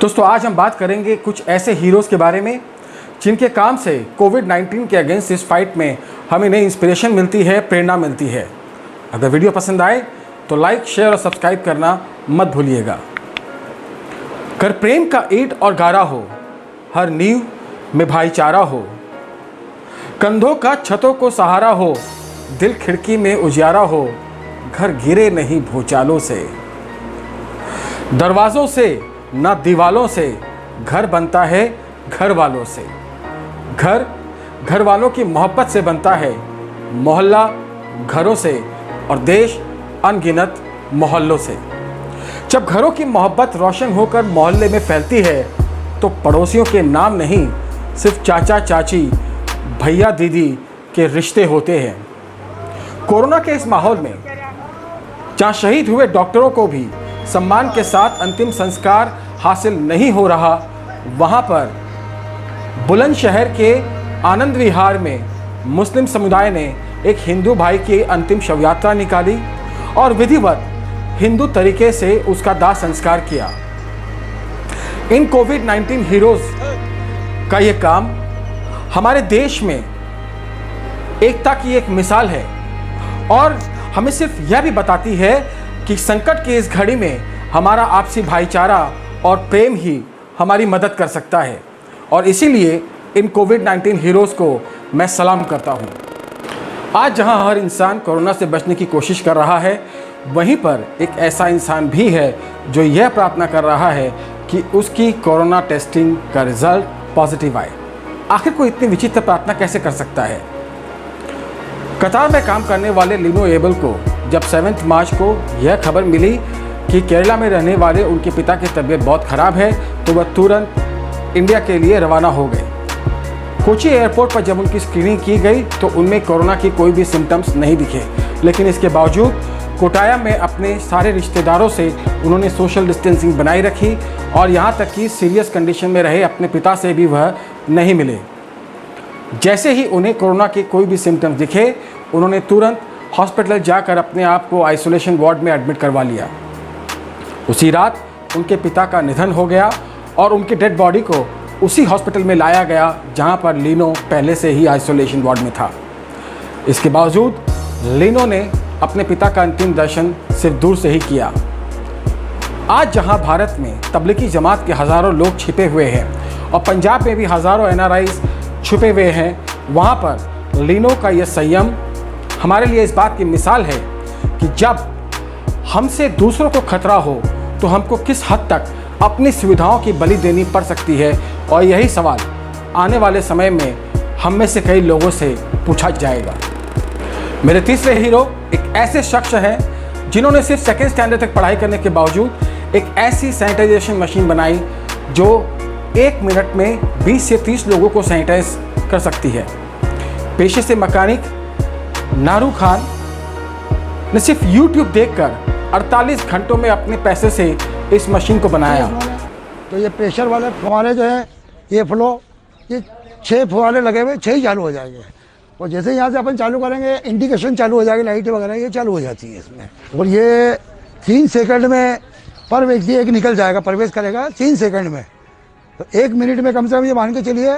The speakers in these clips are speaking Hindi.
दोस्तों आज हम बात करेंगे कुछ ऐसे हीरोज़ के बारे में जिनके काम से कोविड-19 के अगेंस्ट इस फाइट में हमें नई इंस्पिरेशन मिलती है, प्रेरणा मिलती है। अगर वीडियो पसंद आए तो लाइक, शेयर और सब्सक्राइब करना मत भूलिएगा। कर प्रेम का ईंट और गारा हो, हर नींव में भाईचारा हो, कंधों का छतों को सहारा हो, दिल खिड़की में उजियारा हो, घर घिरे नहीं भूचालों से, दरवाज़ों से ना दीवालों से, घर बनता है घर वालों से। घर वालों की मोहब्बत से बनता है, मोहल्ला घरों से और देश अनगिनत मोहल्लों से। जब घरों की मोहब्बत रोशन होकर मोहल्ले में फैलती है तो पड़ोसियों के नाम नहीं, सिर्फ चाचा चाची, भैया दीदी के रिश्ते होते हैं। कोरोना के इस माहौल में जहाँ शहीद हुए डॉक्टरों को भी सम्मान के साथ अंतिम संस्कार हासिल नहीं हो रहा, वहाँ पर बुलंदशहर के आनंद विहार में मुस्लिम समुदाय ने एक हिंदू भाई की अंतिम शव यात्रा निकाली और विधिवत हिंदू तरीके से उसका दाह संस्कार किया। इन कोविड-19 हीरोज़ का ये काम हमारे देश में एकता की एक मिसाल है और हमें सिर्फ यह भी बताती है कि संकट की इस घड़ी में हमारा आपसी भाईचारा और प्रेम ही हमारी मदद कर सकता है और इसीलिए इन कोविड-19 हीरोज़ को मैं सलाम करता हूँ। आज जहाँ हर इंसान कोरोना से बचने की कोशिश कर रहा है, वहीं पर एक ऐसा इंसान भी है जो यह प्रार्थना कर रहा है कि उसकी कोरोना टेस्टिंग का रिजल्ट पॉजिटिव आए। आखिर कोई इतनी विचित्र प्रार्थना कैसे कर सकता है? कतार में काम करने वाले लीनो एबल को जब 7 मार्च को यह खबर मिली कि केरला में रहने वाले उनके पिता की तबीयत बहुत ख़राब है तो वह तुरंत इंडिया के लिए रवाना हो गए। कोची एयरपोर्ट पर जब उनकी स्क्रीनिंग की गई तो उनमें कोरोना की कोई भी सिम्टम्स नहीं दिखे, लेकिन इसके बावजूद कोटाया में अपने सारे रिश्तेदारों से उन्होंने सोशल डिस्टेंसिंग बनाई रखी और यहाँ तक कि सीरियस कंडीशन में रहे अपने पिता से भी वह नहीं मिले। जैसे ही उन्हें कोरोना के कोई भी सिम्टम्स दिखे, उन्होंने तुरंत हॉस्पिटल जाकर अपने आप को आइसोलेशन वार्ड में एडमिट करवा लिया। उसी रात उनके पिता का निधन हो गया और उनके डेड बॉडी को उसी हॉस्पिटल में लाया गया जहां पर लीनो पहले से ही आइसोलेशन वार्ड में था। इसके बावजूद लीनो ने अपने पिता का अंतिम दर्शन सिर्फ दूर से ही किया। आज जहां भारत में तबलीगी जमात के हज़ारों लोग छिपे हुए हैं और पंजाब में भी हज़ारों NRIs छुपे हुए हैं, वहाँ पर लीनो का यह संयम हमारे लिए इस बात की मिसाल है कि जब हमसे दूसरों को खतरा हो तो हमको किस हद तक अपनी सुविधाओं की बलि देनी पड़ सकती है। और यही सवाल आने वाले समय में हम में से कई लोगों से पूछा जाएगा। मेरे तीसरे हीरो एक ऐसे शख्स हैं जिन्होंने सिर्फ 2nd स्टैंडर्ड तक पढ़ाई करने के बावजूद एक ऐसी सैनिटाइजेशन मशीन बनाई जो 1 मिनट में 20 से 30 लोगों को सैनिटाइज कर सकती है। पेशे से मैकेनिक नारू खान ने सिर्फ YouTube देखकर 48 घंटों में अपने पैसे से इस मशीन को बनाया। तो ये प्रेशर वाले फुहारे जो है, ये फ्लो, ये 6 फुहारे लगे हुए 6 ही चालू हो जाएंगे और जैसे यहाँ से अपन चालू करेंगे इंडिकेशन चालू हो जाएगी, लाइट वगैरह ये चालू हो जाती है इसमें। और ये 3 सेकंड में पर व्यक्ति एक निकल जाएगा, प्रवेश करेगा 3 सेकंड में। तो 1 मिनट में कम से कम ये मान के चलिए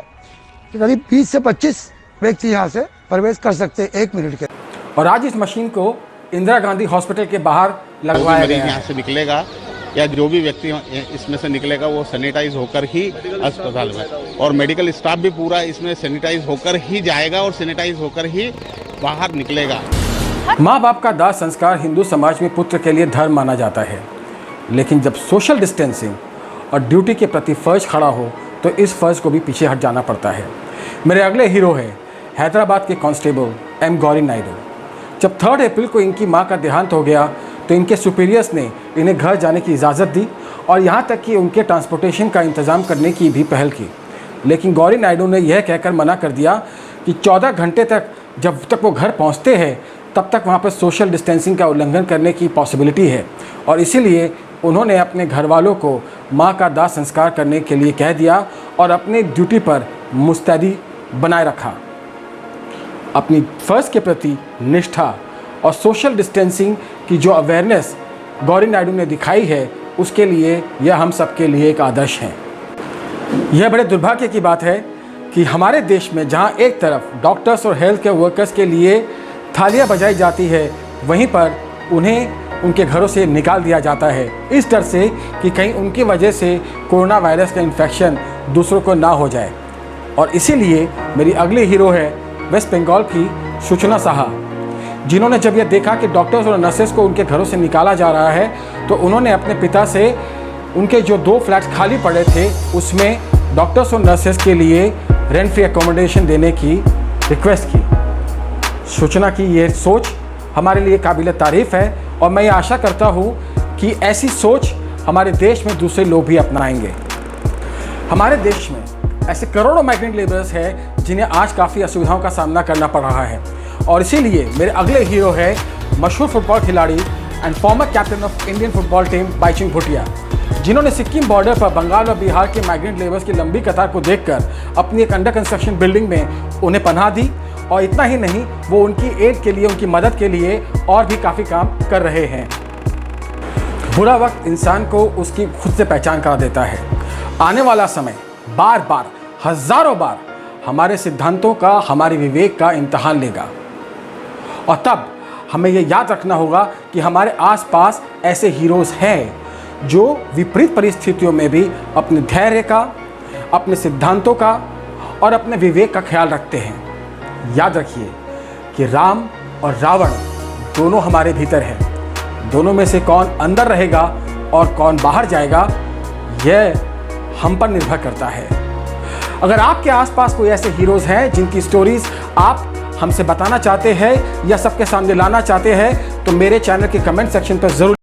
कि करीब 20 से 25 व्यक्ति यहाँ से प्रवेश कर सकते हैं 1 मिनट के। और आज इस मशीन को इंदिरा गांधी हॉस्पिटल के बाहर लगवाया गया है। यहाँ से निकलेगा या जो भी व्यक्ति इसमें से निकलेगा वो सैनिटाइज होकर ही अस्पताल में, और मेडिकल स्टाफ भी पूरा इसमें सैनिटाइज होकर ही जाएगा और सैनिटाइज होकर ही बाहर निकलेगा। माँ बाप का दाह संस्कार हिंदू समाज में पुत्र के लिए धर्म माना जाता है, लेकिन जब सोशल डिस्टेंसिंग और ड्यूटी के प्रति फ़र्ज खड़ा हो तो इस फ़र्ज को भी पीछे हट जाना पड़ता है। मेरे अगले हीरो हैं हैदराबाद के कांस्टेबल M. गौरी नायडू। जब 3 अप्रैल को इनकी मां का देहांत हो गया तो इनके सुपीरियर्स ने इन्हें घर जाने की इजाज़त दी और यहाँ तक कि उनके ट्रांसपोर्टेशन का इंतज़ाम करने की भी पहल की। लेकिन गौरी नायडू ने यह कहकर मना कर दिया कि 14 घंटे तक जब तक वो घर पहुँचते हैं तब तक वहाँ पर सोशल डिस्टेंसिंग का उल्लंघन करने की पॉसिबिलिटी है और इसीलिए उन्होंने अपने घर वालों को माँ का दाह संस्कार करने के लिए कह दिया और अपनी ड्यूटी पर मुस्तैदी बनाए रखा। अपनी फ़र्ज के प्रति निष्ठा और सोशल डिस्टेंसिंग की जो अवेयरनेस गौरी नायडू ने दिखाई है, उसके लिए यह हम सबके लिए एक आदर्श हैं। यह बड़े दुर्भाग्य की बात है कि हमारे देश में जहां एक तरफ डॉक्टर्स और हेल्थ केयर वर्कर्स के लिए थालियां बजाई जाती है, वहीं पर उन्हें उनके घरों से निकाल दिया जाता है इस डर से कि कहीं उनकी वजह से कोरोना वायरस का इन्फेक्शन दूसरों को ना हो जाए। और इसीलिए मेरी अगली हीरो है वेस्ट बंगाल की सूचना साहा, जिन्होंने जब यह देखा कि डॉक्टर्स और नर्सेस को उनके घरों से निकाला जा रहा है तो उन्होंने अपने पिता से उनके जो 2 फ्लैट्स खाली पड़े थे उसमें डॉक्टर्स और नर्सेस के लिए रेंट फ्री एकोमोडेशन देने की रिक्वेस्ट की। सूचना की ये सोच हमारे लिए काबिल तारीफ़ है और मैं ये आशा करता हूँ कि ऐसी सोच हमारे देश में दूसरे लोग भी अपनाएंगे। हमारे देश में ऐसे करोड़ों माइग्रेंट लेबरर्स हैं जिन्हें आज काफ़ी असुविधाओं का सामना करना पड़ रहा है और इसीलिए मेरे अगले हीरो है मशहूर फुटबॉल खिलाड़ी and former captain of Indian football team Bhaichung Bhutia, जिन्होंने सिक्किम बॉर्डर पर बंगाल और बिहार के माइग्रेंट लेबर्स की लंबी कतार को देखकर अपनी एक अंडर कंस्ट्रक्शन बिल्डिंग में उन्हें पनाह दी। और इतना ही नहीं, वो उनकी एड के लिए, उनकी मदद के लिए और भी काफ़ी काम कर रहे हैं। बुरा वक्त इंसान को उसकी खुद से पहचान करा देता है। आने वाला समय बार बार, हज़ारों बार हमारे सिद्धांतों का, हमारे विवेक का इम्तहान लेगा और तब हमें यह याद रखना होगा कि हमारे आसपास ऐसे हीरोज़ हैं जो विपरीत परिस्थितियों में भी अपने धैर्य का, अपने सिद्धांतों का और अपने विवेक का ख्याल रखते हैं। याद रखिए कि राम और रावण दोनों हमारे भीतर हैं। दोनों में से कौन अंदर रहेगा और कौन बाहर जाएगा, यह हम पर निर्भर करता है। अगर आपके आसपास कोई ऐसे हीरोज़ हैं जिनकी स्टोरीज़ आप हमसे बताना चाहते हैं या सबके सामने लाना चाहते हैं तो मेरे चैनल के कमेंट सेक्शन पर ज़रूर